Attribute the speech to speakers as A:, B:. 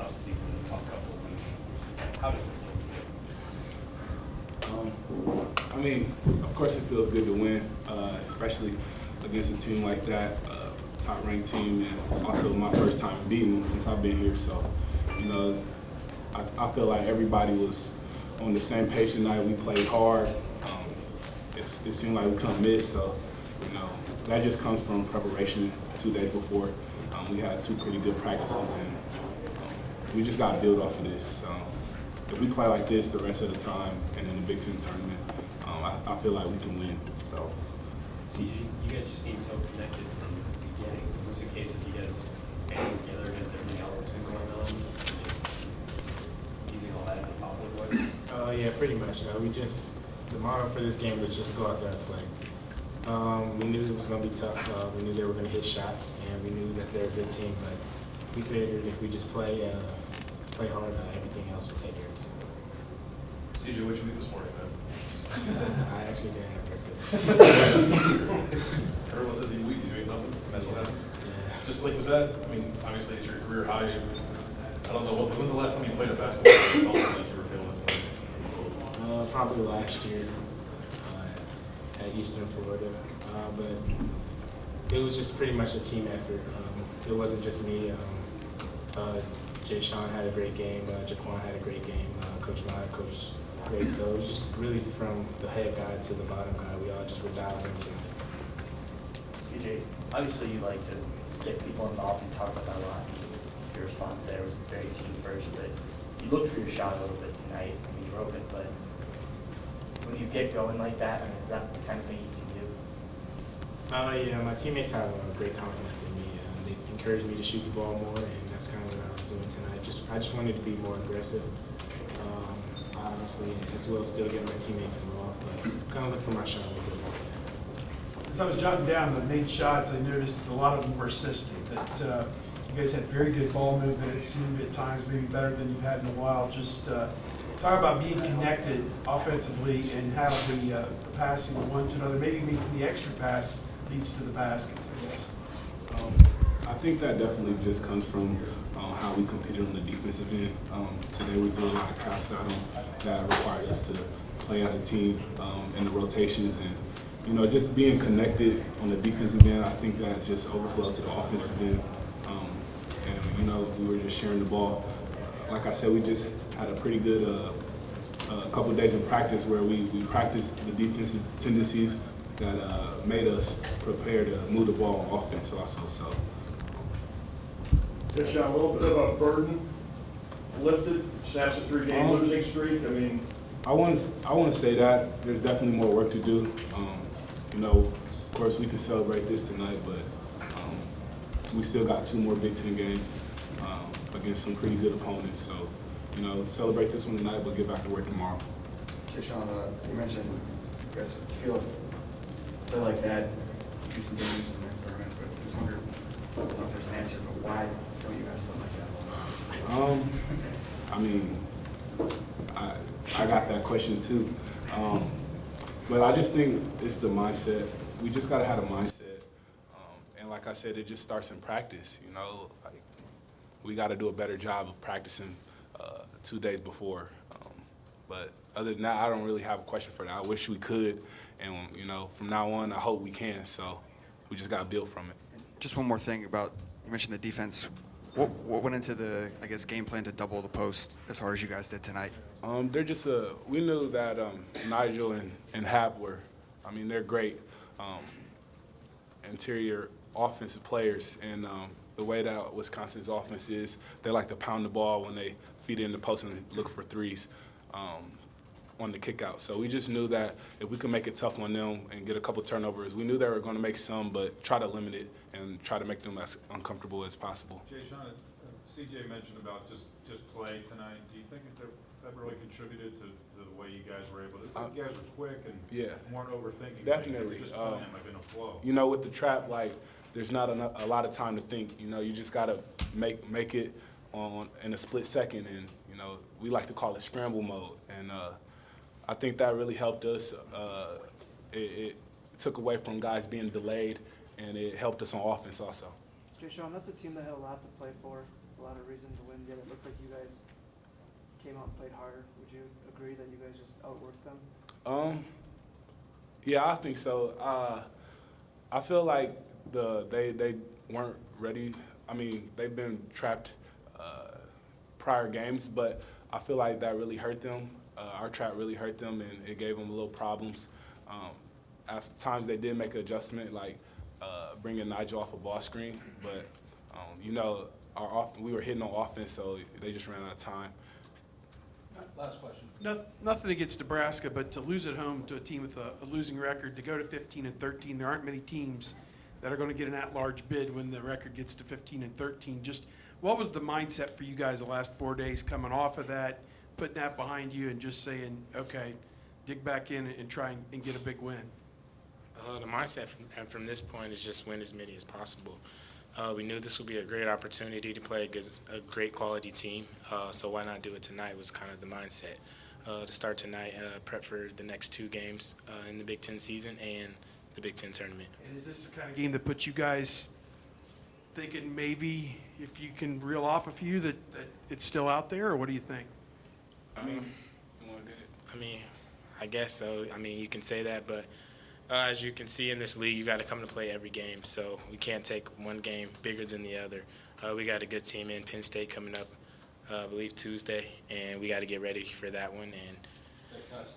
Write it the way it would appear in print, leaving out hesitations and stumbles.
A: tough season, a tough couple of weeks. How does this game feel?
B: I mean, of course it feels good to win, especially against a team like that, top-ranked team, and also my first time beating them since I've been here. So, you know, I feel like everybody was on the same page tonight. We played hard. It seemed like we couldn't miss. So, you know, that just comes from preparation 2 days before. We had 2 pretty good practices, and we just got to build off of this. If we play like this the rest of the time and in the Big Ten tournament, I feel like we can win. So,
A: CJ, you guys just seem so connected from the beginning. Is this a case of you guys banding together against everything else that's been going on? Just using all that in a positive way?
C: Yeah, pretty much. The motto for this game was just go out there and play. We knew it was going to be tough. We knew they were going to hit shots, and we knew that they're a good team. But we figured if we just play hard, everything else will take care of itself.
D: CJ, what did you do this morning, man?
C: I actually didn't have breakfast.
D: Everyone says you eat, you ate nothing. That's what happens.
C: Yeah.
D: Just like, was that, I mean, obviously it's your career high. I don't know, when's the last time you played a basketball game you felt like you were feeling it?
C: Probably last year at Eastern Florida. But it was just pretty much a team effort. It wasn't just me. Jae'Sean had a great game. Jae'Sean had a great game. Coach Mott coached great. So it was just really from the head guy to the bottom guy. We all just were dialed into it.
E: CJ, obviously you like to get people involved and talk about that a lot. Your response there was very team first, but you looked for your shot a little bit tonight. I mean, you were open, but when you get going like that, I mean, is that the kind of thing you can do?
C: Yeah, my teammates have great confidence in me. They encouraged me to shoot the ball more, and that's kind of what I was doing tonight. I just wanted to be more aggressive, obviously, as well as still get my teammates involved, but kind of look for my shot a little bit more.
F: As I was jotting down the made shots, I noticed a lot of them were assisted. That you guys had very good ball movement. It seemed at times maybe better than you've had in a while. Just talk about being connected offensively and how the passing one to another, maybe making the extra pass leads to the baskets, I guess.
B: I think that definitely just comes from how we competed on the defensive end. Today we threw a lot of traps at them that required us to play as a team in the rotations, and you know, just being connected on the defensive end. I think that just overflowed to the offensive end, and you know, we were just sharing the ball. Like I said, we just had a pretty good couple of days in practice where we practiced the defensive tendencies that made us prepare to move the ball on offense also. So.
G: Jae'Sean, a little bit of a burden lifted, snaps a 3-game losing streak. I mean,
B: I wouldn't say that. There's definitely more work to do. You know, of course we can celebrate this tonight, but we still got 2 more Big Ten games against some pretty good opponents. So, you know, celebrate this one tonight, but get back to work tomorrow.
H: Jae'Sean, you mentioned you guys feel play like that, do some games in the tournament, but I was wondering, I don't know if there's an answer, but why don't you guys feel like that?
B: I mean, I got that question too, but I just think it's the mindset. We just gotta have a mindset, and like I said, it just starts in practice. You know, like we got to do a better job of practicing 2 days before. But other than that, I don't really have a question for that. I wish we could, and you know, from now on, I hope we can. So we just got to build from it.
H: Just one more thing about, you mentioned the defense. What went into the, I guess, game plan to double the post as hard as you guys did tonight?
B: They're just we knew that Nigel and Hap were, I mean, they're great interior offensive players, and the way that Wisconsin's offense is, they like to pound the ball when they feed it in the post and look for threes on the kick out. So we just knew that if we could make it tough on them and get a couple turnovers, we knew they were going to make some, but try to limit it and try to make them as uncomfortable as possible.
I: Jae'Sean, CJ mentioned about just play tonight. Do you think that really contributed to the way you guys were able to? You guys were quick and weren't overthinking.
B: Definitely.
I: Just playing like in a flow.
B: You know, with the trap, like there's not a lot of time to think. You know, you just gotta make it in a split second, and you know, we like to call it scramble mode, and I think that really helped us. It took away from guys being delayed, and it helped us on offense also.
J: Jae'Sean, that's a team that had a lot to play for. a lot of reason to win, yet it looked like you guys came out and played harder. Would you agree that you guys just outworked them?
B: Yeah, I think so. I feel like they weren't ready. I mean, they've been trapped prior games, but I feel like that really hurt them. Our trap really hurt them, and it gave them a little problems. At times, they did make an adjustment, like bringing Nigel off a ball screen, but you know, we were hitting on offense, so they just ran out of time.
I: Last question.
F: Nothing against Nebraska, but to lose at home to a team with a losing record, to go to 15-13, there aren't many teams that are going to get an at-large bid when the record gets to 15-13. Just what was the mindset for you guys the last 4 days coming off of that, putting that behind you and just saying, okay, dig back in and try and get a big win?
C: The mindset from this point is just win as many as possible. We knew this would be a great opportunity to play against a great quality team, so why not do it tonight was kind of the mindset. To start tonight, prep for the next 2 games in the Big Ten season and the Big Ten tournament.
F: And is this the kind of game that puts you guys thinking maybe if you can reel off a few that it's still out there, or what do you think?
C: I guess so. I mean, you can say that, but as you can see in this league, you got to come to play every game. So we can't take one game bigger than the other. We got a good team in Penn State coming up, I believe Tuesday, and we got to get ready for that one. And
I: Thanks, guys.